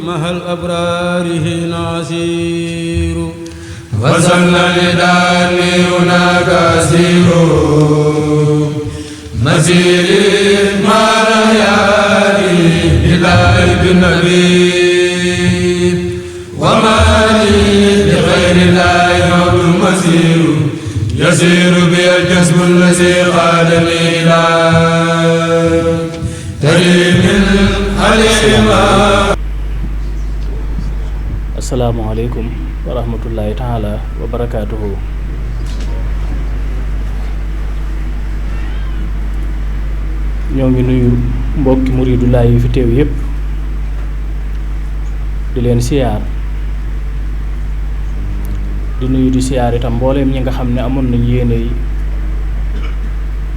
مع الأبرار ناصير وصلنا لداني هناك أسير مسير ما رياني إلى ابن نبي وما لي لغير الله موت مسير يسير بي الجسم الذي قادني إلى تريم الحليمة. asalaamaaleykum wa rahmatullahi taala wa barakaatuhu. ñoo ngi nuyu mbokki muridulaay yi fi teew yépp di leen siyaar di nuyu di siyaar itam mbooleem ñi nga xam ne amoon nañ yéene yi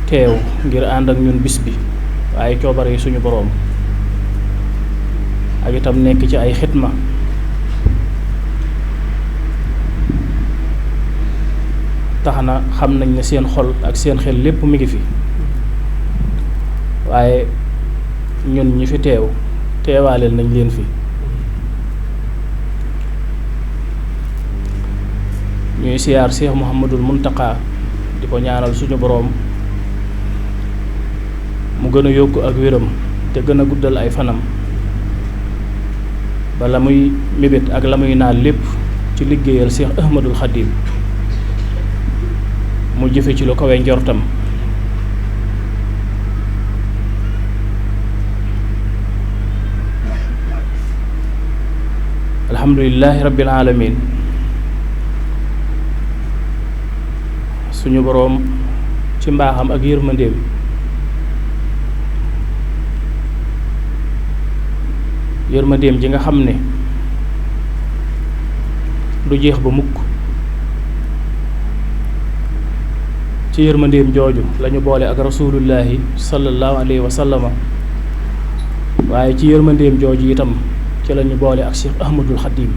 teew ngir ànd ak ñun bis bi waaye coobare yi suñu boroom ak itam nekk ci ay xitma tax na xam nañ ne seen xol ak seen xel lépp mi ngi fi waaye ñun ñi fi teew teewaaleel nañ leen fi ñuy siyaar Cheikh Mouhamadul Muntaqa di ko ñaanal suñu boroom mu gën a yokk ak wéram te gën a guddal ay fanam ba la muy mébét ak la muy naal lépp ci liggéeyal Cheikh Ahmadul Khadim mu jëfe ci lu kawe njortam. alhamdulillahi rabbil alamin. suñu boroom ci mbaaxam ak yërmandeem ji nga xam ne du jeex ba mukk ci yërmandeem jooju lañu boole ak rasulullahi sallallahu alayhi wa sallama waaye ci yërmandeem jooju itam ci lañu boole ak Cheikh Ahmadul Khadim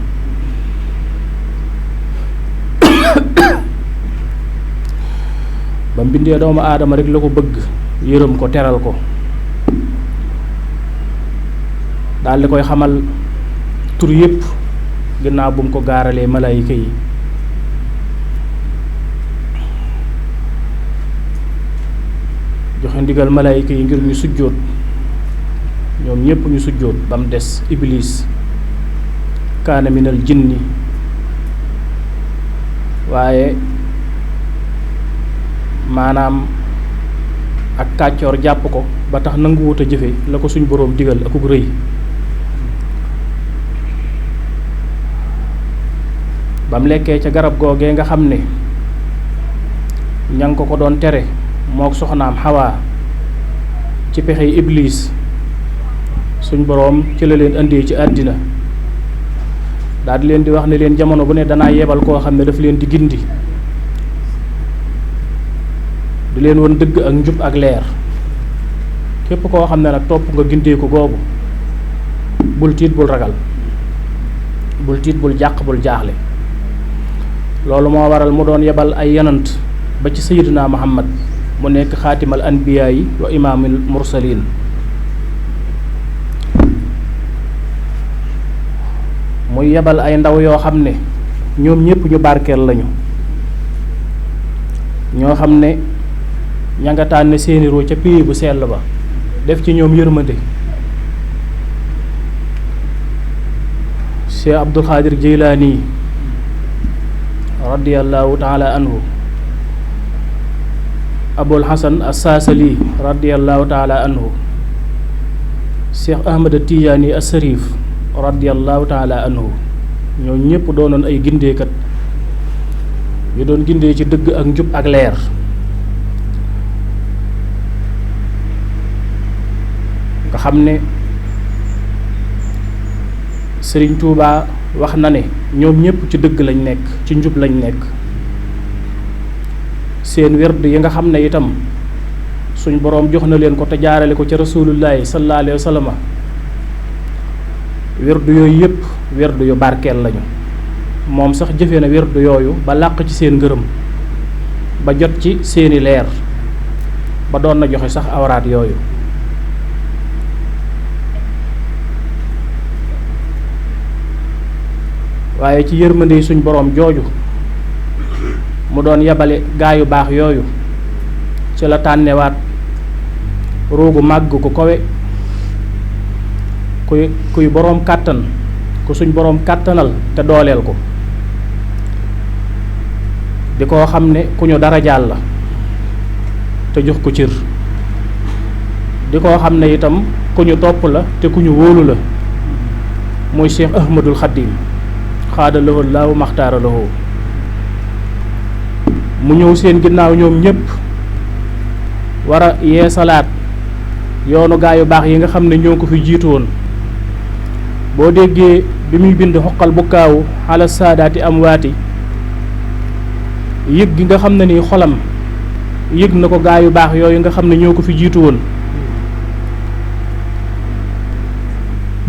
ba mbindee doomu aadama rek la ko bëgg yërëm ko teral ko daldi koy xamal tur yépp ginnaaw bu mu ko gaaralee malaayika yi joxe ndigal malaayika yi ngir ñu sujjóot ñoom ñépp ñu sujjóot ba mu des iblis kaana minal jinni waaye maanaam ak kàccoor jàpp ko ba tax nanguwut a jëfe la ko suñ boroom digal akuk rëy ba mu lekkee ca garab googee nga xam ne ña ngi ko doon tere mook soxnaam Xawaa ci pexey iblis suñ boroom ci la leen indee ci àddina daal di leen di wax ne leen jamono bu ne danaa yebal koo xam ne daf leen di gindi di leen won dëgg ak njub ak leer képp koo xam ne nag topp nga gindeeku googu bul tiit bul ragal bul tiit bul jàq bul jaaxle loolu moo waral mu doon yebal ay yanant ba ci sayyidina Muhammad mu nekk xaatimal anbiyaa yi wa imaamul mursaliin muy yebal ay ndaw yoo xam ne ñoom ñépp ñu barkeel lañu ñoo xam ne ña nga tànn seeni roo ca pays bu sell ba def ci ñoom yërmande Cheikh Abdul Xaadir Jeylaani radiyallahu taala anhu Abul Hasan as-Saasali radiyallahu taala anhu Cheikh Ahmad Tijaani as-Sarif radiyallahu taala anhu ñoo ñépp doonoon ay gindeekat ñu doon gindee ci dëgg ak njub ak leer nga xam ne Sëriñ Tuubaa wax na ne ñoom ñépp ci dëgg lañ nekk ci njub lañ nekk seen werd yi nga xam ne itam suñ boroom jox na leen ko te jaarale ko ca rasulullahi sallallahu alayhi wa sallam werdu yooyu yépp werdu yu barkeel lañu moom sax jëfe na werdu yooyu ba làq ci seen ngërëm ba jot ci seeni leer ba doon na joxe sax awraat yooyu waaye ci yërmande suñ boroom jooju mu doon yebale gaa yu baax yooyu ci la tànnewaat ruugu màgg ku kowe kuy boroom kàttan ku suñ boroom kàttanal te dooleel ko di koo xam ne ku ñu darajaal la te jox ko cër di koo xam ne itam ku ñu topp la te ku ñu wóolu la muy Cheikh Ahmadul Xaddim xaada lahu laahu maxtaara lahu mu ñëw seen ginnaaw ñoom ñépp war a yeesalaat yoonu gaa yu baax yi nga xam ne ñoo ko fi jiitu woon boo déggee bi muy bind xoqal bu kaawu ala saadaati am waati yëg gi nga xam ne nii xolam yëg na ko gaa yu baax yooyu nga xam ne ñoo ko fi jiitu woon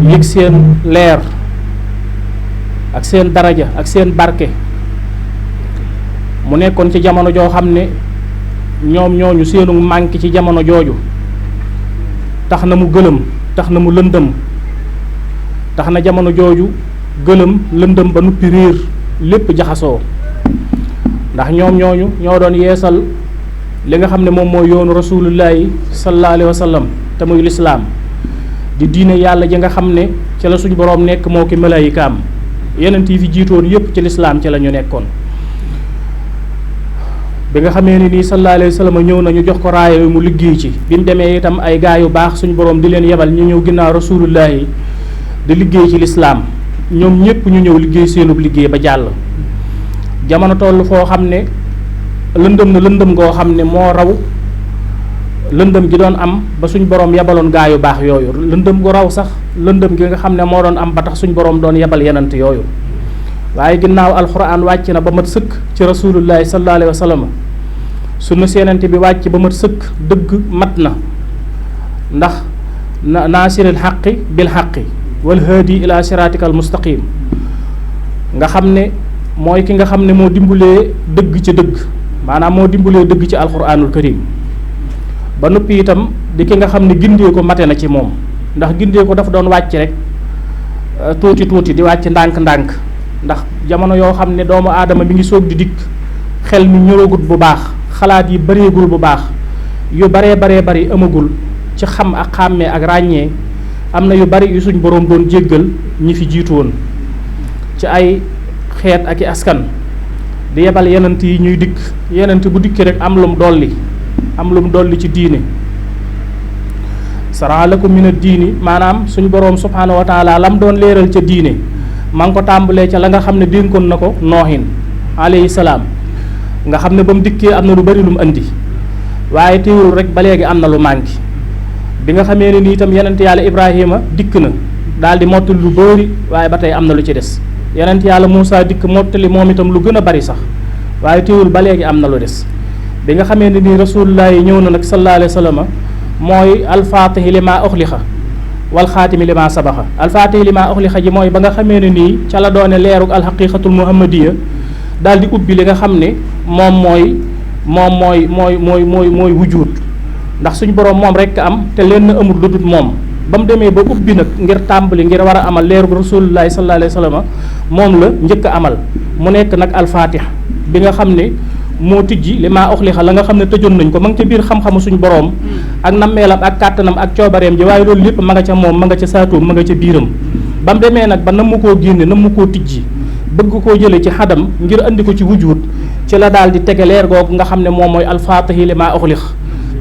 yëg seen leer ak seen daraja ak seen barke mu nekkoon ci jamono joo xam ne ñoom ñooñu seenu manqué ci jamono jooju tax na mu gëlëm tax na mu lëndëm tax na jamono jooju gëlëm lëndëm ba nuppi réer lépp jaxasoo ndax ñoom ñooñu ñoo doon yeesal li nga xam ne moom mooy yoonu rasulullahi sallallahu alayhi wa sallam te muy lislaam di diine yàlla ji nga xam ne ci la suñ boroom nekk moo ki malaayikaam yeneen yi fi jiitoon yépp ci lislaam ci la ñu nekkoon bi nga xamee ni nii sallallahu alayhi wa sallam ñëw nañu jox ko raaya mu liggéey ci bi mu demee itam ay gaa yu baax suñu boroom di leen yebal ñu ñëw ginnaaw rasulullahi di liggéey ci lislaam ñoom ñépp ñu ñëw liggéey seenub liggéey ba jàll jamono toll foo xam ne lëndëm na lëndëm goo xam ne moo raw lëndëm gi doon am ba suñ boroom yebaloon gaa yu baax yooyu lëndëm gu raw sax lëndëm gi nga xam ne moo doon am ba tax suñ boroom doon yebal yenant yooyu waaye ginnaaw alxuraan wàcc na ba mat sëkk ci rasulullahi sallallahu alayhi wa sallam sunna seenante bi wàcc ba mat sëkk dëgg mat na ndax naasiril xaqi bil xaqi wal haadi ila siratikal mustaqim nga xam ne mooy ki nga xam ne moo dimbulee dëgg ci dëgg maanaam moo dimbulee dëgg ci alxuraanul karim ba noppi itam di ki nga xam ne gindee ko mate na ci moom ndax gindee ko dafa doon wàcc rek tuuti tuuti di wàcc ndànk-ndànk ndax jamono yoo xam ne doomu aadama mi ngi soog di dikk xel mi ñëwagut bu baax xalaat yi bareegul bu baax yu baree bari amagul ci xam ak xàmmee ak ràññee am na yu bari yu suñ boroom doon jéggal ñi fi jiitu woon ci ay xeet ak i askan di yebal yenant yi ñuy dikk yenant bu dikki rek am lum dolli ci diine sara lakum min ad-diini maanaam suñ boroom subhaanahu wa taala lam doon leeral ca diine maa ngi ko tàmbalee ca la nga xam ne dénkoon na ko noohin alayhi salaam nga xam ne ba mu dikkee am na lu bari lu mu andi waaye teewul rek ba léegi am na lu manqué bi nga xamee ne nii itam yonent yàlla Ibrahima dikk na daal di mottali lu bari waaye ba tey am na lu ci des yonent yàlla Muusa dikk mottali moom itam lu gën a bari sax waaye teewul ba léegi am na lu des bi nga xamee ne nii rasulullah yi ñëw na nag sallallahu alayhi wa sallam mooy alfaatihi lima uxliqa wal xaatimi lima sabaxa alfaatihi lima uxliqa ji mooy ba nga xamee ne nii ca la doone leerug alxaqiqatul muhammadiya daal di ubbi li nga xam ne moom mooy wujud ndax suñ boroom moom rekk am te lenn amul lu dul moom ba mu demee ba ubbi nag ngir tàmbali ngir war a amal leerug rasulullahi sallallahu alayhi wa sallam moom la njëkk a amal mu nekk nag alfaatih bi nga xam ne moo tijji li maa uxliqa la nga xam ne tëjoon nañ ko ma nga ca biir xam-xamu suñu boroom ak nammeelam ak kàttanam ak coobareem ji waaye loolu lépp ma nga ca moom ma nga ca saatoom ma nga ca biiram ba mu demee nag ba nam mu koo génne nam mu koo tijji bëgg koo jële ci xadam ngir andi ko ci wujud ci la daal di tege leer googu nga xam ne moom mooy alfaatihi li maa uxliq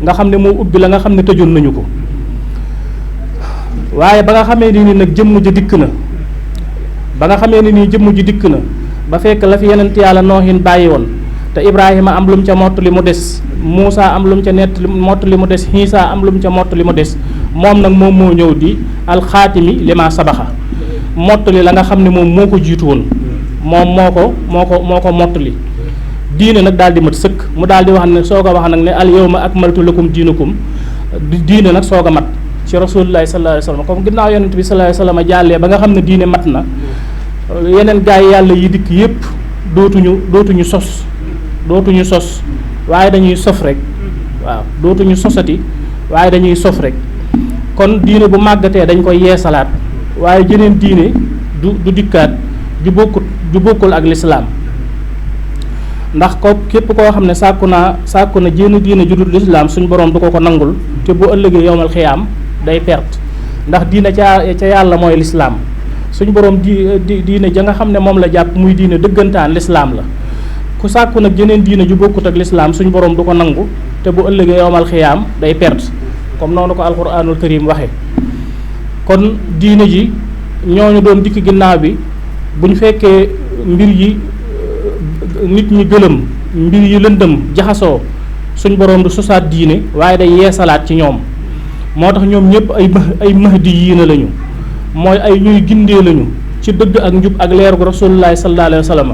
nga xam ne moo ubbi la nga xam ne tëjoon nañu ko waaye ba nga xamee ni nag jëmm ji dikk na ba nga xamee ni nii jëmm ji dikk na ba fekk la fi yenent yàlla noohin bàyyi woon te Ibrahima am lu mu ca mottali mu des Muusa am lu mu ca mottali mu des Iisa am lu mu ca mottali mu des moom nag moom moo ñëw di alxaatimi li ma sabaxa mottali la nga xam ne moom moo ko jiitu woon moom moo ko mottali diine nag daal di mat sëkk mu daal di wax ne soog a wax nag ne al yawma akmaltu lakum diinakum diine nag soog a mat ci rasulullahi sallallahu alayhi wa sallam comme ginnaaw yonent bi sallallahu alayhi wa sallam jàllee ba nga xam ne diine mat na yeneen gaay yàlla yi dikk yépp dootuñu sos waaye dañuy sof rek waaw dootuñu sosati waaye dañuy sof rek kon diine bu màggatee dañ koy yeesalaat waaye jeneen diine du dikkaat ju bokkul ak lislaam. ndax ko képp koo xam ne sàkku na jénn diine ju dul lislaam suñ borom du ko nangul te bu ëllëgee yowmal xiyaam day perte ndax diine ca yàlla mooy lislaam suñ borom diine ja nga xam ne moom la jàpp muy diine dëggantaan lislaam la ku sàkku nag jeneen diine ju bokkut ak lislaam suñ borom du ko nangu te bu ëllëgee yowmal xiyaam day perte comme noonu ko alquranul karim waxe kon diine ji ñooñu doon dikk ginnaaw bi buñ fekkee mbir yi nit ñi gëlëm mbir yi lëndëm jaxasoo suñ borom du sosaat diine waaye day yeesalaat ci ñoom moo tax ñoom ñëpp ay mahdi yiina lañu mooy ay ñuy gindee lañu ci dëgg ak njub ak leer gu rasulullahi sallallahu alayhi wa sallam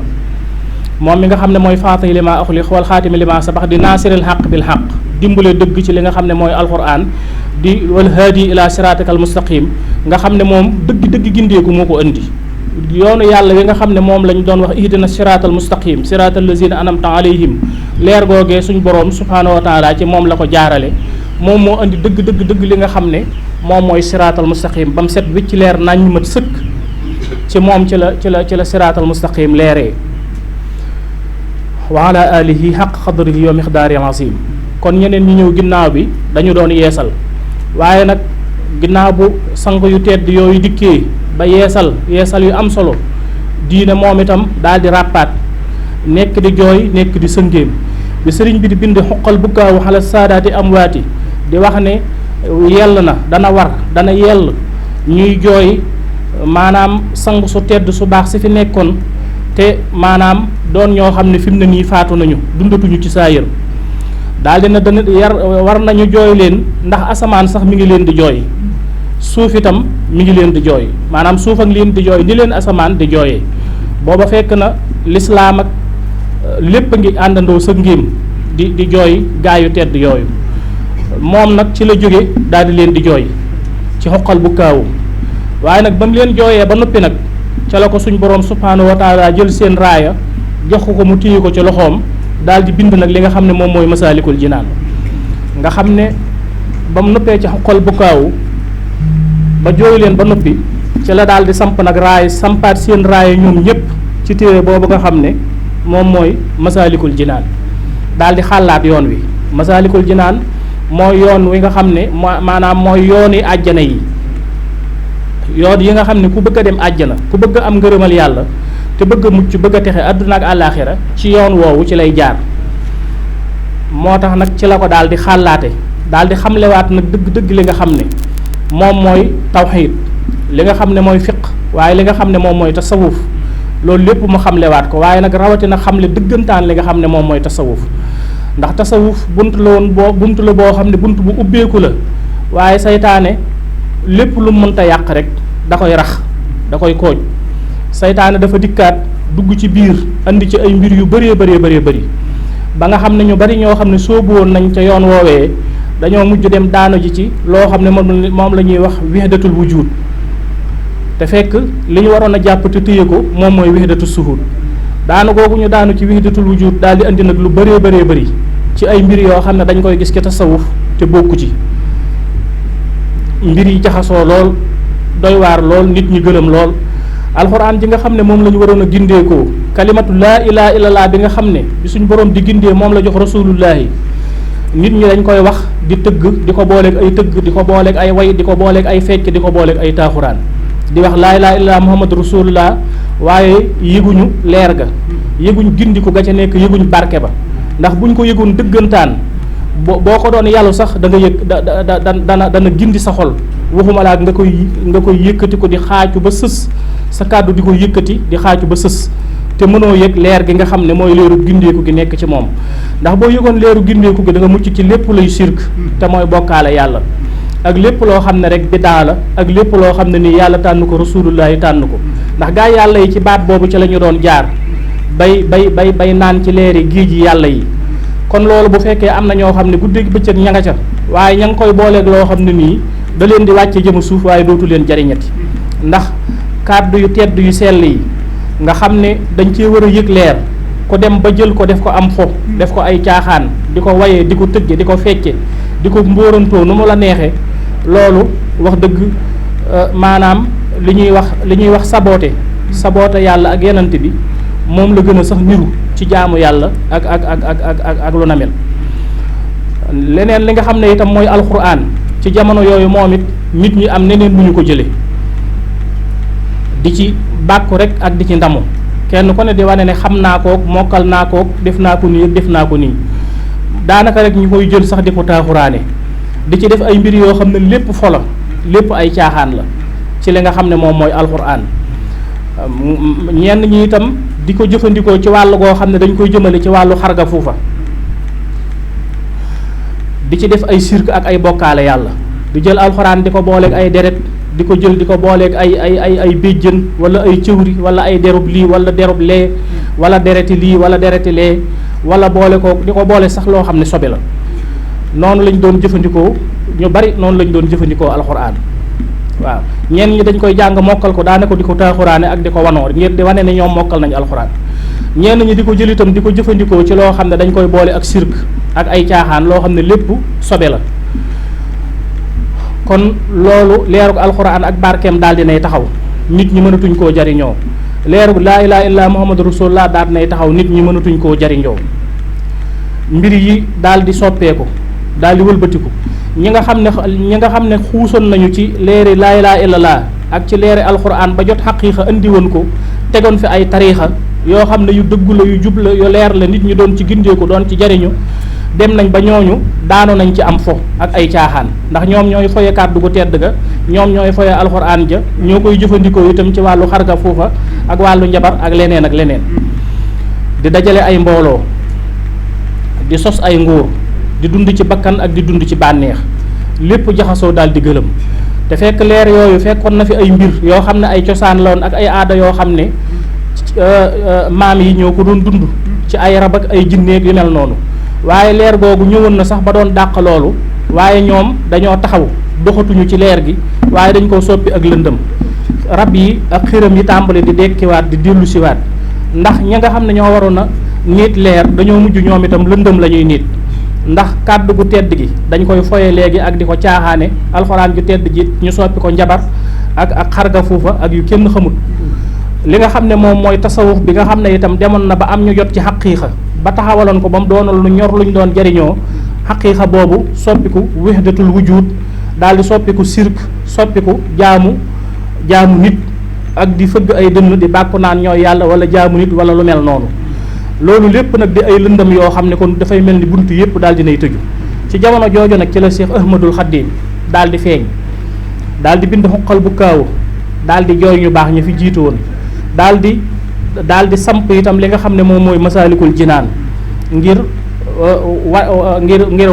moom mi nga xam ne mooy faatih li ma uxliq wal xaatimi li ma sabax di naasiril xaq bil xaq dimbale dëgg ci li nga xam ne mooy alquran di wal haadi ila siratikal mustaqim nga xam ne moom dëgg gindeeku moo ko indi yoonu yàlla wi nga xam ne moom lañ doon wax ihdina siratal mustaqim siratal lazina anamta alayhim leer googee suñ borom subhaanahu wa taala ci moom la ko jaarale moom moo indi dëgg li nga xam ne moom mooy siratal mustaqim ba mu set wicc leer nañ mat sëkk ci moom ci la siratal mustaqim leeree wa ala alihi xaq xadrihi wa miqdaari azim kon ñeneen ñi ñëw ginnaaw bi dañu doon yeesal waaye nag ginnaaw bu sang yu tedd yooyu dikkee ba yeesal yu am solo diine moom itam daal di ràppaat nekk di jooy nekk di sëngéem bi sëriñ bi di bind xoqal bukkaawu xala saadaati amwaati di wax ne yell na dana war dana yell ñuy jooy maanaam sang su tedd su baax si fi nekkoon te maanaam doon ñoo xam ne fi mu ne nii faatu nañu dundatuñu ci saa yër daal dina dana war nañu jooy leen ndax asamaan sax mi ngi leen di jooy suuf itam mi ngi leen di jooy maanaam suuf ak leen di jooy ni leen asamaan di jooyee booba fekk na lislaam ak lépp a ngi àndandoo sa ngéem di jooy gaayu tedd yooyu moom nag ci la jóge daal di leen di jooy ci xoqal bu kaawu waaye nag ba mu leen jooyee ba noppi nag ca la ko suñ borom subhaanahu wa taala jël seen raaya jox ko mu téye ko ci loxoom daal di bind nag li nga xam ne moom mooy masaalikul jinaan nga xam ne ba mu noppee ci xoqal bu kaawu ba jooy leen ba noppi ci la daal di samp nag raay sampaat seen raaya ñoom ñëpp ci téere boobu nga xam ne moom mooy masaalikul jinaan daal di xàllaat yoon wi masaalikul jinaan mooy yoon wi nga xam ne maanaam mooy yooni àjjana yi yoon yi nga xam ne ku bëgg a dem àjjana ku bëgg a am ngërëmal yàlla te bëgg a mucc bëgg a texe àdduna ak àllaaxira ci yoon woowu ci lay jaar moo tax nag ci la ko daal di xàllaate daal di xamlewaat nag dëgg li nga xam ne moom mooy tawxiid li nga xam ne mooy fiq waaye li nga xam ne moom mooy tasawuf loolu lépp mu xamlewaat ko waaye nag rawatina xamle dëggantaan li nga xam ne moom mooy tasawuf ndax tasawuf bunt la boo xam ne bunt bu ubbeeku la waaye saytaane lépp lu mënta yàq rek da koy rax da koy kooj saytaane dafa dikkaat dugg ci biir andi ci ay mbir yu bëree bëri ba nga xam ne ñu bari ñoo xam ne soobu woon nañ ca yoon woowee dañoo mujj dem daanu ji ci loo xam ne moom la ñuy wax wahdatul wujud te fekk li ñu waroon a jàpp te téye ko moom mooy wahdatu suhud daanu googu ñu daanu ci wahdatul wujud daal di andi nag lu bëree bëri ci ay mbir yoo xam ne dañ koy gis ci tasawuf te bokku ci mbir yi jaxasoo lool doy waar lool nit ñi gëlëm lool alxuraan ji nga xam ne moom la ñu waroon a gindeekoo kalimatu laa ilaaha illallaah bi nga xam ne bi suñ borom di gindee moom la jox rasulullaahi nit ñi dañ koy wax di tëgg di ko booleeg ay tëgg di ko booleeg ay way di ko booleeg ay fecc di ko booleeg ay taaxuraan di wax laa ilaaha illallaah muhammadu rasulullah waaye yëguñu leer ga yëguñ gindiku ga ca nekk yëguñ barke ba ndax buñ ko yëgoon dëggantaan boo ko doon yàllu sax da nga yëg dana gindi sa xol waxuma laa nga koy yëkkati ko di xaacu ba sës sa kàddu di ko yëkkati di xaacu ba sës te mënoo yëg leer gi nga xam ne mooy leeru gindeeku gi nekk ci moom ndax boo yëgoon leeru gindeeku gi da nga mucc ci lépp lay sirk te mooy bokkaale yàlla ak lépp loo xam ne rek bidaa la ak lépp loo xam ne nii yàlla tànn ko rasulullahi tànn ko ndax gaa yàlla yi ci baat boobu ci la ñu doon jaar bay naan ci leeri géej yi yàlla yi kon loolu bu fekkee am na ñoo xam ne guddeeg bëccëg ña nga ca waaye ña ngi koy booleeg loo xam ne nii da leen di wàcce jëm suuf waaye dootu leen jariñati ndax kàddu yu tedd yu sell yi nga xam ne dañ cee war a yëg leer ku dem ba jël ko def ko am fo def ko ay caaxaan di ko wayee di ko tëgge di ko fecce di ko mbóorantoo nu mu la neexee loolu wax dëgg maanaam li ñuy wax saboote saboote yàlla ak yenante bi moom la gën a sax niru ci jaamu yàlla ak lu na mel. leneen li nga xam ne itam mooy alxuraan ci jamono yooyu moom it nit ñi am neneen bu ñu ko jële di ci bàkku rek ak di ci ndamu kenn ku ne di wane ne xam naa kook mokkal naa kook def naa ko nii def naa ko nii daanaka rek ñu koy jël sax di ko taaxuraane di ci def ay mbir yoo xam ne lépp fola lépp ay caaxaan la ci li nga xam ne moom mooy alxuraan. ñenn ñi itam di ko jëfandikoo ci wàllu goo xam ne dañ koy jëmale ci wàllu xarga fuufa di ci def ay sirk ak ay bokkaale yàlla di jël alxuraan di ko booleeg ay deret di ko jël di ko booleeg ay béjjën wala ay cëwri wala ay derub lii wala derub lee wala dereti lii wala dereti lee wala boole ko di ko boole sax loo xam ne sobe la noonu lañ doon jëfandikoo ñu bari noonu lañ doon jëfandikoo alxuraan. waaw ñenn ñi dañ koy jàng mokkal ko daane ko di ko taaxuraane ak di ko wanoo ngir di wane ne ñoom mokkal nañu alxuraan ñenn ñi di ko jël itam di ko jëfandikoo ci loo xam ne dañ koy boole ak sirk ak ay caaxaan loo xam ne lépp sobe la. kon loolu leerug alxuraan ak barkeem daal dinay taxaw nit ñi mënatuñ koo jariñoo leerug laa ilaaha illallaa muhammadu rasulullah daal dinay taxaw nit ñi mënatuñ koo jariñoo mbir yi daal di soppeeku daal di wëlbatiku. ñi nga xam ne xuusoon nañu ci leeri laa ilaaha illallaah ak ci leeri alxuraan ba jot xaqiiqa indi woon ko tegoon fi ay tariixa yoo xam ne yu dëggu la yu jub la yu leer la nit ñi doon ci gindeeku doon ci jariñu dem nañ ba ñooñu daanu nañ ci am fo ak ay caaxaan ndax ñoom ñooy foye kàddu gu tedd ga ñoom ñooy foye alxuraan ja ñoo koy jëfandikoo itam ci wàllu xarga foofa ak wàllu njabar ak leneen di dajale ay mbooloo di sos ay nguur di dund ci bakkan ak di dund ci bànneex lépp jaxasoo daal di gëlëm te fekk leer yooyu fekkoon na fi ay mbir yoo xam ne ay cosaan la woon ak ay aada yoo xam ne maam yi ñoo ko doon dund ci ay rab ak ay jinneeg yu mel noonu waaye leer googu ñëwoon na sax ba doon dàq loolu waaye ñoom dañoo taxaw doxatuñu ci leer gi waaye dañ koo soppi ak lëndëm rab yi ak xiram yi tàmbali di dekkiwaat di dellu siwaat ndax ña nga xam ne ñoo waroon a niit leer dañoo mujj ñoom itam lëndëm la ñuy niit ndax kàddu gu tedd gi dañ koy foye léegi ak di ko caaxaane alxuraan ju tedd ji ñu soppi ko njabar ak xarga fuufa ak yu kenn xamut li nga xam ne moom mooy tasawuf bi nga xam ne itam demoon na ba am ñu jot ci xaqiiqa ba taxawaloon ko ba mu doonal lu ñor luñ doon jariñoo xaqiiqa boobu soppiku wahdatul wujud daal di soppiku sirk soppiku jaamu nit ak di fëgg ay dënn di bàkku naan ñooy yàlla wala jaamu nit wala lu mel noonu loolu lépp nag di ay lëndam yoo xam ne kon dafay mel ni buntu yëpp daal dinay tëju ci jamono jooju nag ci la Cheikh Ahmadul Xaddim daal di feeñ daal di bind xuqal bu kaaw daal di jooy ñu baax ñu fi jiitu woon daal di samp itam li nga xam ne moom mooy masaalikul jinaan ngir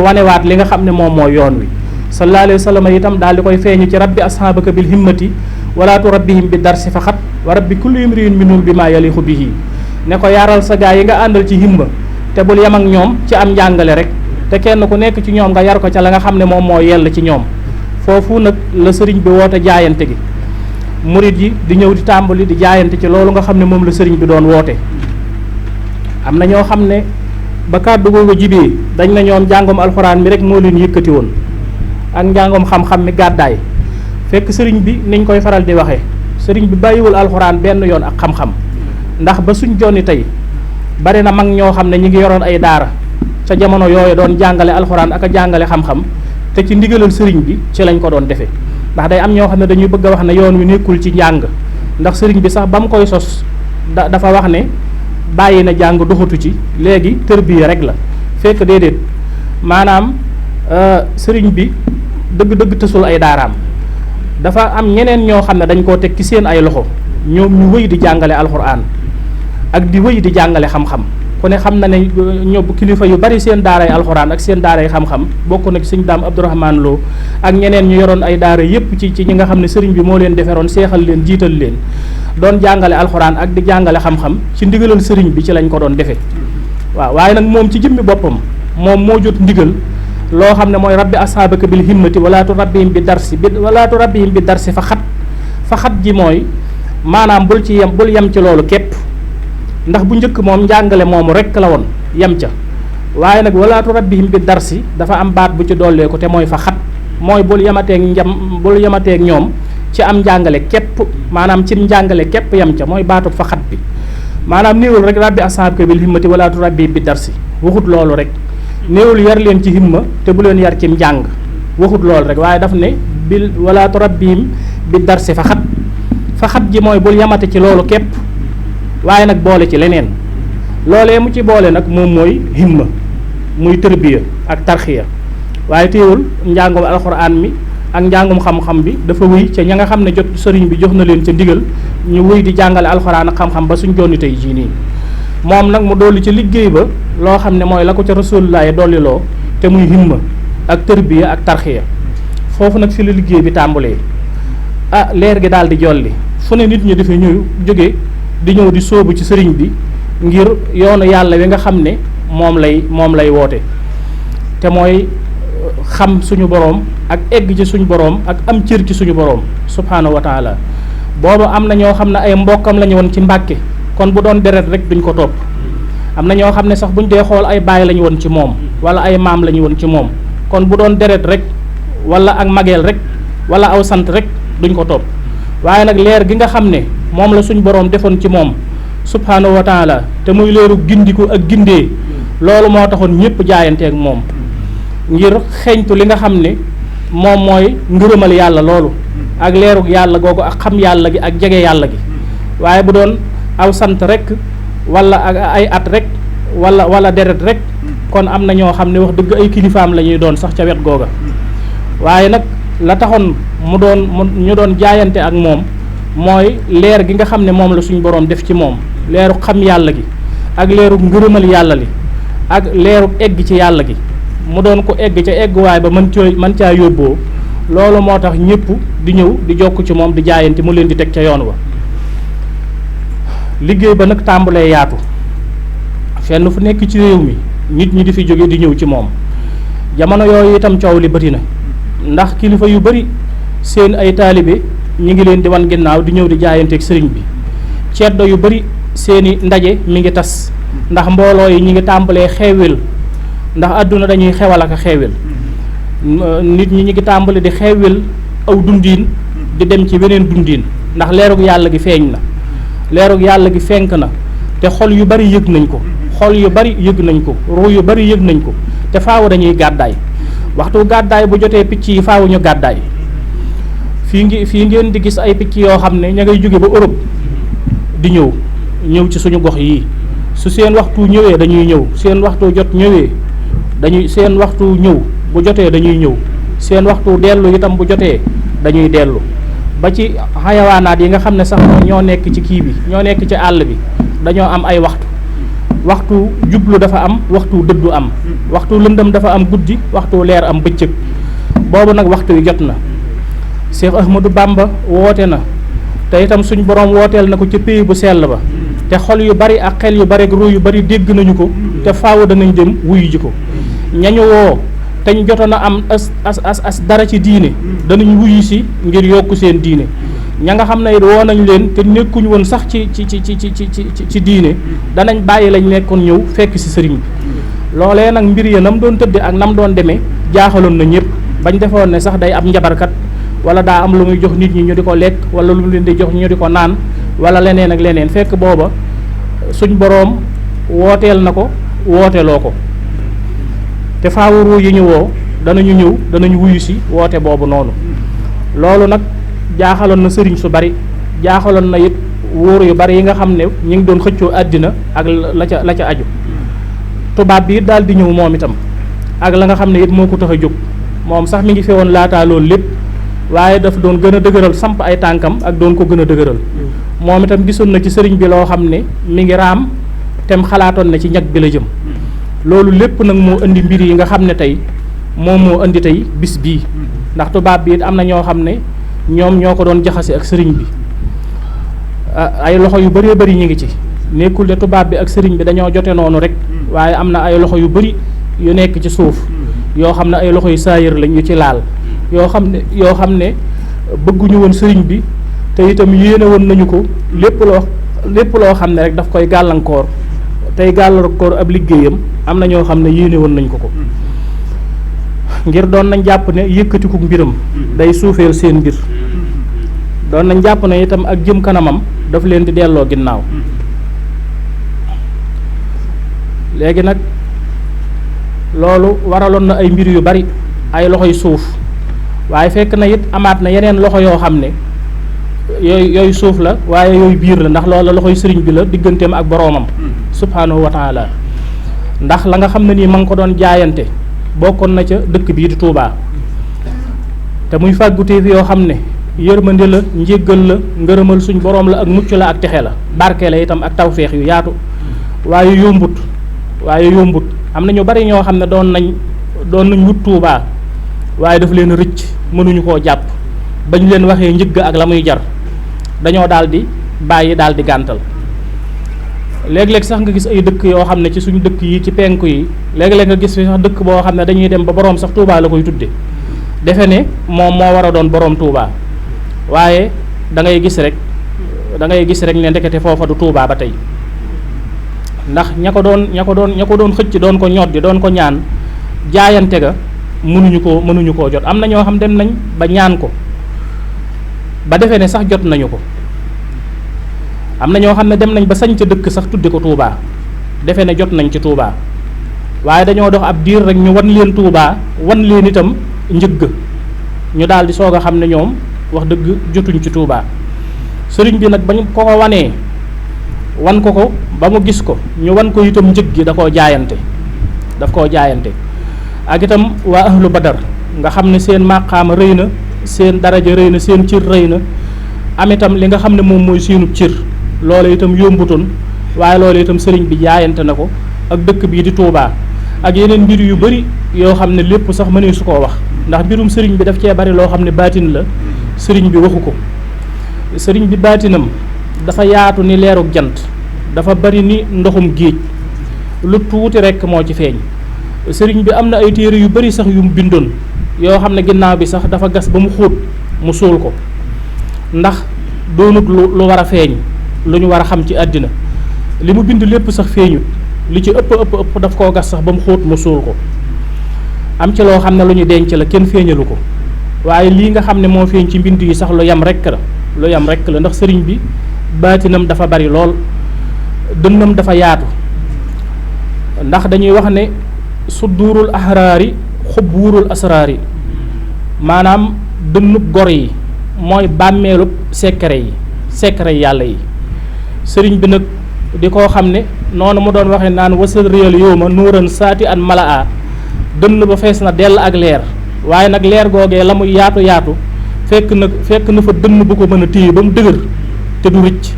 wanewaat li nga xam ne moom mooy yoon wi sallallahu alayhi wa sallam itam daal di koy feeñu ci rabbi ashaabaka bil himmati wala turabbihim bi darsi faxat wa rabbi kulli imriin minhum bi maa yaliqu bihi ne ko yaaral sa gaa yi nga àndal ci himma te bul yem ak ñoom ci am njàngale rek te kenn ku nekk ci ñoom nga yar ko ca la nga xam ne moom moo yell ci ñoom foofu nag la sëriñ bi woote jaayante gi murit yi di ñëw di tàmbali di jaayante ci loolu nga xam ne moom la sëriñ bi doon woote. am na ñoo xam ne ba kàddu googu jibee dañ na ñoom njàngum alxuraan mi rek moo leen yëkkati woon ak njàngum xam-xam mi gàddaay fekk sëriñ bi niñ koy faral di waxee sëriñ bi bàyyiwul alxuraan benn yoon ak xam-xam ndax ba suñ jonni tey bari na mag ñoo xam ne ñi ngi yoroon ay daara ca jamono yooyu doon jàngale alxuraan ak a jàngale xam-xam te ci ndigalal sëriñ bi ci lañ ko doon defee ndax day am ñoo xam ne dañuy bëgg a wax ne yoon wi nekkul ci njàng ndax sëriñ bi sax ba mu koy sos dafa wax ne bàyyi na jàng doxatu ci léegi tërbiya rek la fekk déedéet maanaam sëriñ bi dëgg-dëgg tësul ay daaraam dafa am ñeneen ñoo xam ne dañ koo teg ci seen ay loxo ñoom ñu wëy di jàngale alxuraan ak di wëy di jàngale xam-xam ku ne xam na ne ñoom kilifa yu bari seen daaray alxuraan ak seen daaray xam-xam bokk na ci sëñ Daam Abdourahmane Lo ak ñeneen ñu yoroon ay daara yépp ci ñi nga xam ne sëriñ bi moo leen deferoon seexal leen jiital leen doon jàngale alxuraan ak di jàngale xam-xam ci ndigalal sëriñ bi ci lañ ko doon defee waaw waaye nag moom ci jëmmi boppam moom moo jot ndigal loo xam ne mooy rabbi ashaabaka bil himmati wala turabbihim bi darsi fa xat ji mooy maanaam bul yem ci loolu képp ndax bu njëkk moom njàngale moomu rekk la woon yem ca waaye nag wala turabbihim bi darsi dafa am baat bu ci dollee ko te mooy fa xat mooy bul yemateeg ñoom ci am njàngale képp maanaam ci njàngale képp yam ca mooy baatu fa xat bi maanaam néewul rek rabbi ashaabaka bil himmati wala tu rabbi bi darsi waxut loolu rek néewul yar leen ci himma te bu leen yar ci njàng waxut loolu rek waaye daf ne bil wala tu rabbihim bi darsi fa xat ji mooy bul yamate ci loolu képp waaye nag boole ci leneen loolee mu ci boole nag moom mooy himma muy tërbiya ak tarxiya waaye teewul njàngum alxuraan mi ak njàngum xam-xam bi dafa wéy ca ña nga xam ne jot sëriñ bi jox na leen ca ndigal ñu wéy di jàngale alxuraan ak xam-xam ba suñ jonni tey jii nii moom nag mu dolli ca liggéey ba loo xam ne mooy la ko ca rasulullah dolli loo te muy himma ak tërbiya ak tarxiya foofu nag fi la liggéey bi tàmbalee leer gi daal di jolli fu ne nit ñi dafa ñëw jóge di ñëw di sóobu ci sëriñ bi ngir yoonu yàlla wi nga xam ne moom lay woote te mooy xam suñu boroom ak egg ci suñu boroom ak am cër ci suñu boroom subhaanahu wa taala boobu am na ñoo xam ne ay mbokkam la ñu woon ci Mbàkke kon bu doon deret rek duñ ko topp am na ñoo xam ne sax buñ dee xool ay baay la ñu woon ci moom wala ay maam la ñu woon ci moom kon bu doon deret rek wala ak mageel rek wala aw sant rek duñ ko topp waaye nag leer gi nga xam ne moom la suñu boroom defoon ci moom subhaanahu wa taala te muy leeru gindiku ak gindee loolu moo taxoon ñëpp jaayanteeg moom ngir xeeñtu li nga xam ne moom mooy ngërëmal yàlla loolu ak leerug yàlla googu ak xam yàlla gi ak jege yàlla gi waaye bu doon aw sant rek wala ak ay at rek wala deret rek kon am na ñoo xam ne wax dëgg ay kilifaam la ñuy doon sax ca wet googa waaye nag la taxoon ñu doon jaayante ak moom mooy leer gi nga xam ne moom la suñu boroom def ci moom leeru xam yàlla gi ak leeru ngërëmal yàlla li ak leeru egg ci yàlla gi mu doon ko egg ca egguwaay ba mën caa yóbboo loolu moo tax ñëpp di ñëw di jokk ci moom di jaayante mu leen di teg ca yoon wa liggéey ba nag tàmbalee yaatu fenn fu nekk ci réew mi nit ñi di fi jóge di ñëw ci moom jamono yooyu itam coow li bëri na ndax kilifa yu bëri seen ay taalibe ñi ngi leen di wan ginnaaw di ñëw di jaayanteeg sëriñ bi ceddo yu bëri seeni ndaje mi ngi tas ndax mbooloo yi ñi ngi tàmbalee xeewil ndax àdduna dañuy xewal ak a xeewil nit ñi ngi tàmbale di xeewil aw dundiin di dem ci weneen dundiin ndax leerug yàlla gi feeñ na leerug yàlla gi fenk na te xol yu bari yëg nañ ko xol yu bari yëg nañ ko ruu yu bari yëg nañ ko te faaw dañuy gàddaay waxtu gàddaay bu jotee picc yi faaw ñu gàddaay fii ngeen di gis ay picc yoo xam ne ña ngay jóge ba Europe di ñëw ci suñu gox yii su seen waxtu ñëwee dañuy ñëw seen waxtu jot ñëwee seen waxtu ñëw bu jotee dañuy ñëw seen waxtu dellu itam bu jotee dañuy dellu ba ci xayawaanaat yi nga xam ne sax ñoo nekk ci kii bi ñoo nekk ci àll bi dañoo am ay waxtu jublu dafa am waxtu dëddu am waxtu lëndëm dafa am guddi waxtu leer am bëccëg boobu nag waxtu wi jot na Cheikh Ahmadou Bamba woote na te itam suñ borom wooteel na ko ca pays bu sell ba te xol yu bari ak xel yu bari ak ruu yu bari dégg nañu ko te faaw danañ dem wuyu ji ko ñañu woo te ñu jotoon a am as dara ci diine danañ wuyu si ngir yokk seen diine ña nga xam ne it woo nañ leen te nekkuñu woon sax ci diine danañ bàyyi lañ nekkoon ñëw fekk si sëriñ bi loolee nag mbir ya nam doon tëdde ak nam doon demee jaaxaloon na ñëpp bañ defoon ne sax day ab njabarkat wala daa am lu muy jox nit ñi ñu di ko lekk wala lu mu leen di jox ñu di ko naan wala leneen ak leneen fekk booba suñ boroom wooteel na ko wooteloo ko te faawuru yi ñu woo danañu ñëw danañu wuyu si woote boobu noonu loolu nag jaaxaloon na sëriñ su bari jaaxaloon na it wóor yu bari yi nga xam ne ñu ngi doon xëccoo àddina ak la ca aju tubaab bi it daal di ñëw moom itam ak la nga xam ne it moo ko tax a jóg moom sax mi ngi fi woon laataa loolu lépp waaye daf doon gën a dëgëral samp ay tànkam ak doon ko gën a dëgëral moom itam gisoon na ci sëriñ bi loo xam ne mi ngi raam tem xalaatoon na ci ñag bi la jëm loolu lépp nag moo indi mbir yi nga xam ne tey moom moo indi tey bis bii ndax tubaab bi it am na ñoo xam ne ñoom ñoo ko doon jaxase ak sëriñ bi ay loxo yu bëree bëri ñu ngi ci nekkul ne tubaab bi ak sëriñ bi dañoo jote noonu rek waaye am na ay loxo yu bëri yu nekk ci suuf yoo xam ne ay loxo yu saayir lañ yu ci laal yoo xam ne bëgguñu woon sëriñ bi te itam yéene woon nañu ko lépp loo xam ne rek daf koy gàllankoor tey gàllankoor ab liggéeyam am na ñoo xam ne yéene woon nañ ko ngir doon nañ jàpp ne yëkkatiku mbiram day suufeel seen mbir doon nañ jàpp ne itam ak jëm kanamam daf leen di delloo ginnaaw. léegi nag loolu waraloon na ay mbir yu bari ay loxoy suuf waaye fekk na it amaat na yeneen loxo yoo xam ne yooyu suuf la waaye yooyu biir la ndax loola loxoy sëriñ bi la digganteem ak boroomam subhaanahu wa taala ndax la nga xam ne nii ma ngi ko doon jaayante bokkoon na ca dëkk bii di Touba te muy fàgguteef yoo xam ne yërmande la njéggal la ngërëmal suñ boroom la ak mucc la ak texe la barke la itam ak tawféex yu yaatu waaye yombut am na ñu bari ñoo xam ne doon nañ wut Touba waaye daf leen rëcc mënuñu koo jàpp ba ñu leen waxee njëgg ak la muy jar dañoo daal di bàyyi daal di gàntal léeg-léeg sax nga gis ay dëkk yoo xam ne ci suñu dëkk yi ci penku yi léeg-léeg nga gis fi sax dëkk boo xam ne dañuy dem ba boroom sax Touba la koy tudde defe ne moom moo war a doon boroom Touba waaye da ngay gis rek ne ndekete foofa du Touba ba tey ndax ña ko doon xëcc doon ko ñoddi doon ko ñaan jaayante ga mënuñu koo jot am na ñoo xam dem nañ ba ñaan ko ba defee ne sax jot nañu ko am na ñoo xam ne dem nañ ba sañ ca dëkk sax tudde ko Touba defe ne jot nañ ci Touba waaye dañoo dox ab diir rek ñu wan leen Touba wan leen itam njëgg ñu daal di soog a xam ne ñoom wax dëgg jotuñ ci Touba sëriñ bi nag bañ ko wanee wan ko ba mu gis ko ñu wan ko itam njëg gi daf koo jaayante ak itam waa ahlu badar nga xam ne seen maqaama rëy na seen daraja rëy na seen cër rëy na am itam li nga xam ne moom mooy seenub cër loolu itam yombutoon waaye loolu itam sëriñ bi jaayante na ko ak dëkk bii di Touba ak yeneen mbir yu bari yoo xam ne lépp sax mënee su koo wax ndax mbirum sëriñ bi daf cee bari loo xam ne baatin la sëriñ bi waxu ko sëriñ bi baatinam dafa yaatu ni leerug jant dafa bari ni ndoxum géej lu tuuti rekk moo ci feeñ sëriñ bi am na ay téere yu bari sax yu mu bindoon yoo xam ne ginnaaw bi sax dafa gas ba mu xóot mu suul ko ndax doonut lu war a feeñ lu ñu war a xam ci àddina li mu bind lépp sax feeñut li ci ëpp daf koo gas sax ba mu xóot mu suul ko am ci loo xam ne lu ñu denc la kenn feeñalu ko waaye lii nga xam ne moo feeñ ci mbind yi sax lu yam rekk la ndax sëriñ bi baatinam dafa bari lool dënnam dafa yaatu ndax dañuy wax ne sudduurul ahraari xubbuurul asraari maanaam dënnub gor yi mooy bàmmeelub secret yi yàlla yi sëriñ bi nag di koo xam ne noonu mu doon waxee naan wasal réel yow ma nuuran saati an malaa dënn ba fees na dell ak leer waaye nag leer googee la muy yaatu fekk na fa dënn bu ko mën a téye ba mu dëgër te du rëcc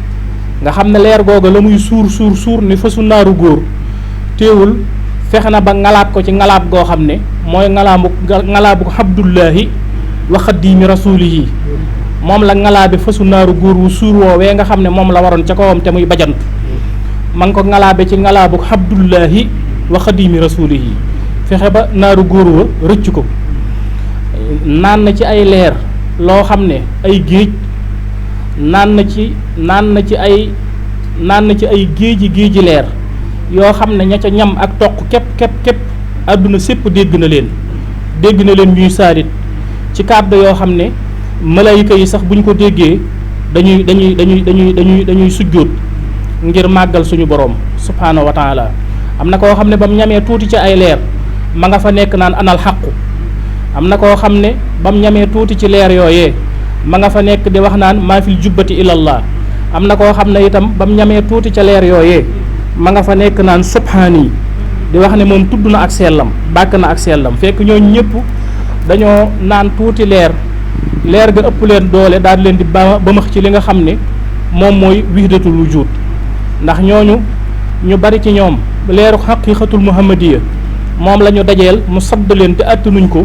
nga xam ne leer googa la muy suur ni fasu naaru góor téewul fexe na ba ngalaab ko ci ngalaab goo xam ne mooy ngalaabu Abdullahi wa xaddiimi rasuulihi moom la ngalaabe fasu naaru góor wu suur woowee nga xam ne moom la waroon ca kawam te muy bajant ma ngi ko ngalaabe ci ngalaabu Abdullahi wa xaddiimi rasuulihi fexe ba naaru góor wa rëcc ko naan na ci ay leer loo xam ne ay géej naan na ci ay géeji leer yoo xam ne ña ca ñam ak toq képp àdduna sépp dégg na leen ñuy saalit ci kàddu yoo xam ne malayka yi sax bu ñu ko déggee dañuy sujjóot ngir màggal suñu borom subhaanahu wa taala am na koo xam ne ba mu ñamee tuuti ci ay leer ma nga fa nekk naan anal xaqu am na koo xam ne ba mu ñamee tuuti ci leer yooyee ma nga fa nekk di wax naan maa fil jubbati ilallah am na koo xam ne itam ba mu ñamee tuuti ca leer yooyee ma nga fa nekk naan subhaani di wax ne moom tudd na ak sellam bàkk na ak sellam fekk ñooñu ñëpp dañoo naan tuuti leer ga ëpp leen doole daal leen di ba max ci li nga xam ne moom mooy wihdatul wujud ndax ñooñu ñu bari ci ñoom leeru xaqiqatul muhammadiya moom la ñu dajeel mu sadd leen te attanuñ ko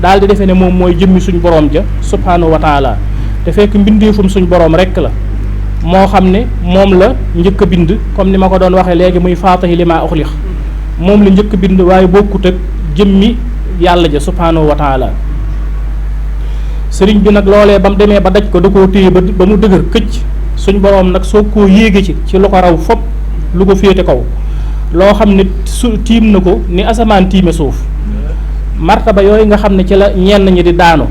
daal di defee ne moom mooy jëmmi suñ borom ja subhaanahu wa taala te fekk mbindeefum suñ borom rekk la moo xam ne moom la njëkk a bind comme ni ma ko doon waxee léegi muy faatahi li maa uxlix moom la njëkk a bind waaye bokkut ak jëmmi yàlla ja subhaanahu wa taala sëriñ bi nag loolee ba mu demee ba daj ko da koo téye ba mu dëgër këcc suñ borom nag soo koo yéege ci lu ko raw fop lu ko féete kaw loo xam ne tiim na ko ni asamaan tiime suuf martaba yooyu nga xam ne ci la ñenn ñi di daanu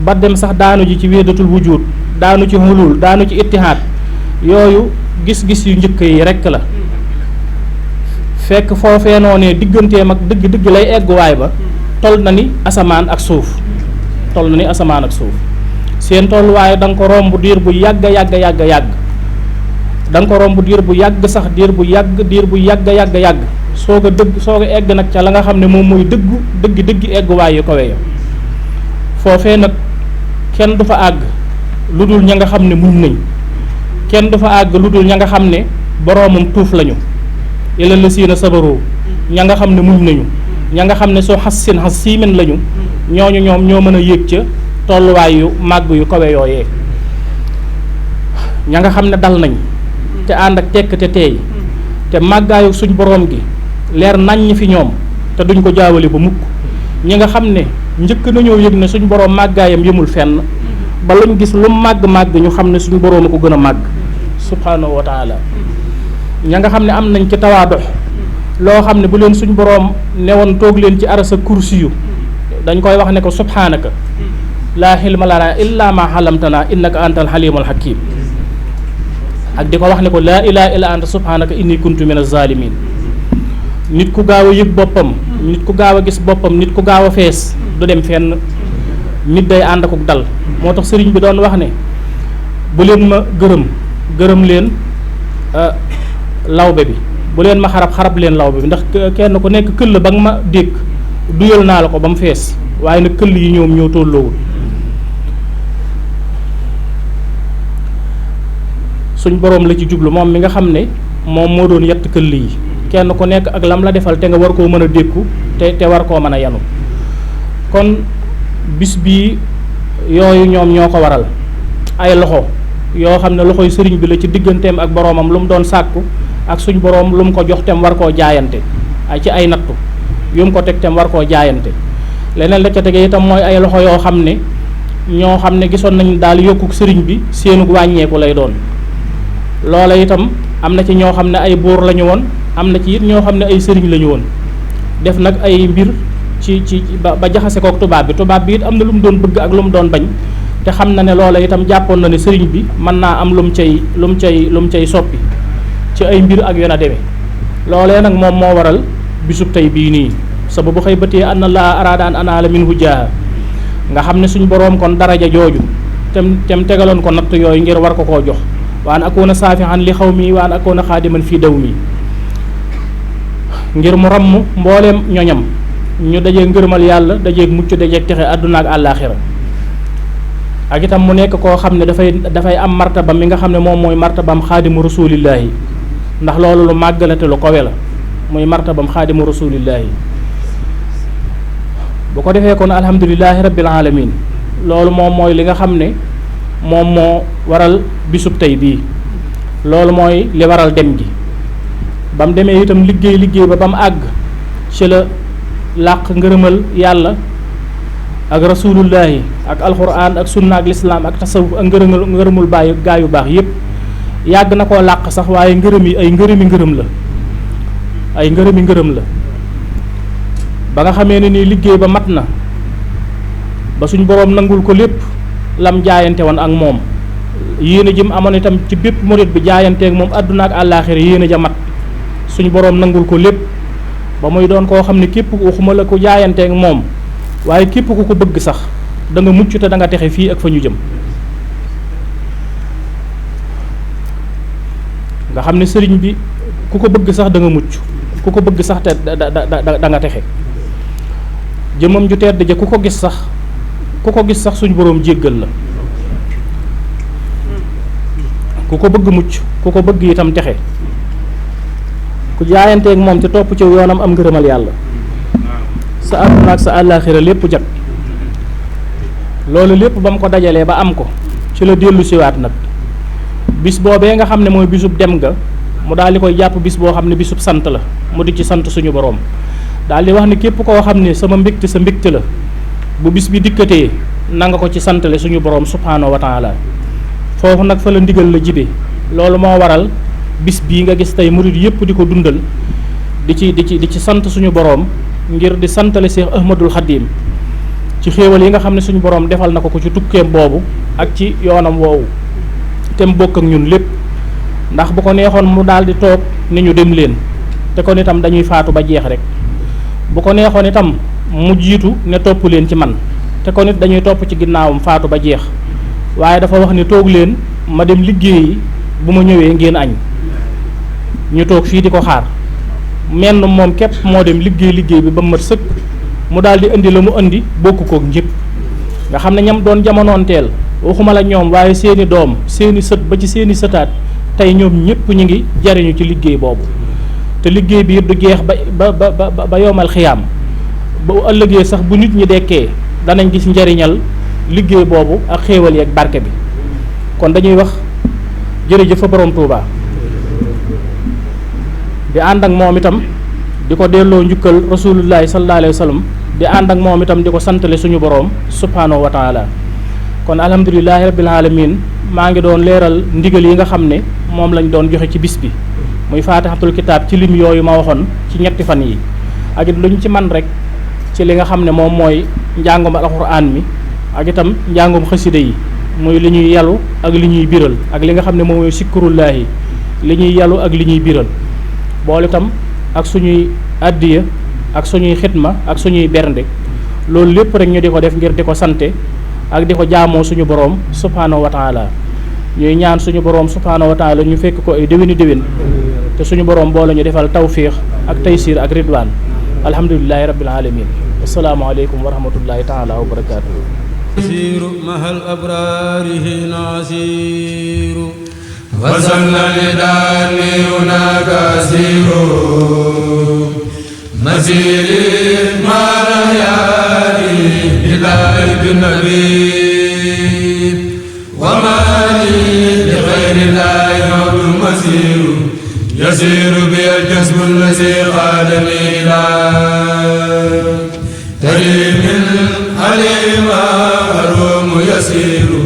ba dem sax daanu ji ci wéedatul wujud daanu ci hulul daanu ci ittihaad yooyu gis-gis yu njëkk yi rekk la fekk foofee noonee digganteem ak dëgg-dëgg lay egguwaay ba toll na ni asamaan ak suuf seen tolluwaay da nga ko romb diir bu yàgg da nga ko romb diir bu yàgg sax diir bu yàgg soog a egg nag ca la nga xam ne moom mooy dëgg egguwaay yu kawe ya foofee nag kenn du fa àgg lu dul ña nga xam ne muñ nañ kenn du fa àgg lu dul ña nga xam ne boroomam tuuf lañu illa lasiina sabaru ña nga xam ne muñ nañu ña nga xam ne soo siimin lañu ñooñu ñoom ñoo mën a yéeg ca tolluwaay yu màgg yu kawe yooyee ña nga xam ne dal nañ te ànd ak tekk te teey te màggaayu suñ boroom gi leer naññ fi ñoom te duñ ko jaawale ba mukk ñi nga xam ne njëkk nañoo yëg ne suñ boroom màggaayam yëmul fenn ba luñ gis lu màgg ñu xam ne suñ boroom a ko gën a màgg subhaanahu wa taala ña nga xam ne am nañ ci tawaadox loo xam ne bu leen suñ boroom newoon toog leen ci arasa kursi yu dañ koy wax ne ko subhaanaka laa xilma lana illa ma xalamtana innaka antal xalimul hakim ak di ko wax ne ko laa ilaha illa anta subhaanaka inni kuntu min az-zalimin nit ku gaaw a yëg boppam nit ku gaaw a gis boppam nit ku gaaw a fees du dem fenn nit day ànd akuk dal moo tax sëriñ bi doon wax ne bu leen ma gërëm leen lawbe bi bu leen ma xarab leen lawbe bi ndax kenn ku nekk këll ba nga ma dégg duyal naa la ko ba mu fees waaye nag këll yi ñoom ñoo tolloowul suñ boroom la ci jublu moom mi nga xam ne moom moo doon yett këll yi kenn ku nekk ak lam la defal te nga war koo mën a dékku te war koo mën a yanu kon bis bii yooyu ñoom ñoo ko waral ay loxo yoo xam ne loxoy sëriñ bi la ci digganteem ak boroomam lu mu doon sàkku ak suñ boroom lu mu ko jox tem war koo jaayante ay ci ay nattu yu mu ko teg tem war koo jaayante leneen la ca tege itam mooy ay loxo yoo xam ne ñoo xam ne gisoon nañ daal yokkuk sëriñ bi seenug wàññeeku lay doon loola itam am na ci ñoo xam ne ay buur lañu woon am na ci it ñoo xam ne ay sëriñ lañu woon def nag ay mbir ci ba jaxase kook tubaab bi it am na lu mu doon bëgg ak lu mu doon bañ te xam na ne loola itam jàppoon na ne sëriñ bi mën naa am lu mu cay soppi ci ay mbir ak yoon a demee loolee nag moom moo waral bisub tey bii nii sababu xëy batee an na laa araada an anaala minhu jaaha nga xam ne suñ boroom kon daraja jooju tem tegaloon ko natt yooyu ngir war ko koo jox waan akoona saafihan li xaw mi waan akoona xaadiman fii daw mi ngir mu ramm mbooleem ñoñam ñu dajeeg ngërëmal yàlla dajeeg mucc dajeeg texe àdduna ak àllaaxira ak itam mu nekk koo xam ne dafay am martaba mi nga xam ne moom mooy martabam xaadimu rasuulillaahi ndax loolu lu màggalate lu kowe la muy martabam xaadimu rasuulillaahi bu ko defee kon alhamdulilahi rabbil alamin loolu moom mooy li nga xam ne moom moo waral bisub tey bii loolu mooy li waral dem gi ba mu demee itam liggéey ba mu àgg ci la làq ngërëmal yàlla ak rasulullahi ak alxuraan ak sunna ak lislaam ak tasawuf ak ngërëmul bàyyi gaa yu baax yépp yàgg na koo làq sax waaye ngërëm yi ay ngërëmi ngërëm la ba nga xamee ne nii liggéey ba mat na ba suñ boroom nangul ko lépp lam jaayante woon ak moom yéene ji mu amoon itam ci bépp murit bi jaayanteek moom àdduna ak àllaaxira yéene ja mat suñ boroom nangul ko lépp ba muy doon koo xam ne képp waxuma la ko jaayanteek moom waaye képp ku ko bëgg sax da nga mucc te da nga texe fii ak fa ñu jëm nga xam ne sëriñ bi ku ko bëgg sax da nga mucc ku ko bëgg sax te da nga texe jëmam ju tedd ja ku ko gis sax suñu boroom jéggal la ku ko bëgg mucc ku ko bëgg itam texe ku jaayanteeg moom te topp ci yoonam am ngërëmal yàlla sa àdduna ak sa àllaaxira lépp jag loolu lépp ba mu ko dajalee ba am ko ci la dellu siwaat nag bis boobee nga xam ne mooy bisub dem ga mu daal di koy jàpp bis boo xam ne bisub sant la mu di ci sant suñu boroom daal di wax ne képp koo xam ne sama mbégte sa mbégte la bu bis bi dikkatee na nga ko ci santale suñu boroom subhaanahu wa taala foofu nag fa la ndigal la jibe loolu moo waral bis bii nga gis tey murid yépp di ko dundal di ci sant suñu boroom ngir di santale Cheikh Ahmadul Xadim ci xéewal yi nga xam ne suñu boroom defal na ko ci tukkeem boobu ak ci yoonam woowu te mu bokk ak ñun lépp ndax bu ko neexoon mu daal di toog ni ñu dem leen te kon itam dañuy faatu ba jeex rek bu ko neexoon itam mu jiitu ne topp leen ci man te kon it dañuy topp ci ginnaawam faatu ba jeex waaye dafa wax ni toog leen ma dem liggéeyi bu ma ñëwee ngeen añ ñu toog fii di ko xaar menn moom képp moo dem liggéey bi ba mu mat sëkk mu daal di indi la mu indi bokk kook ñëpp nga xam ne ñam doon jamonoonteel waxuma la ñoom waaye seeni doom seeni sët ba ci seeni sëtaat tey ñoom ñëpp ñu ngi jariñu ci liggéey boobu te liggéey bi du jeex ba yowmal xiyaam ba ëllëgee sax bu nit ñi dekkee danañ gis njariñal liggéey boobu ak xéewal yi ak barke bi kon dañuy wax jërëjëf fa borom Touba di ànd ak moom itam di ko delloo njukkal rasulullahi sallallahu alayhi wa sallam di ànd ak moom itam di ko santale suñu borom subhanahu wa taala kon alhamdulilahi rabbil alamin maa ngi doon leeral ndigal yi nga xam ne moom lañ doon joxe ci bis bi muy faatixatul kitaab ci lim yooyu ma waxoon ci ñetti fan yi ak it lu ñu ci man rek ci li nga xam ne moom mooy njàngum alxuraan mi ak itam njàngum xasida yi muy li ñuy yalu ak li ñuy biral ak li nga xam ne moom mooy sikkurullaahi li ñuy yalu ak li ñuy biral boole itam ak suñuy addiya ak suñuy xitma ak suñuy bernde loolu lépp rek ñu di ko def ngir di ko sante ak di ko jaamoo suñu boroom subhaanahu wa taala ñuy ñaan suñu boroom subhaanahu wa taala ñu fekk ko ay déwéni déwén te suñu boroom boole ñu defal tawfiix ak taysiir ak ridwaan alhamdulilahi rabbil alamin assalaamu aleykum wa rahmatullahi taala wa barakaatuhu yasiiru mahal abraarihi naasiiru wasanna lidaani hunaka asiiru masiri marayani ilaahi binnabi wa maali li xayri laahi mawdul masiiru yasiiru bi aljasbu allazi qaadani ilaa karimin alima arumu yasiiru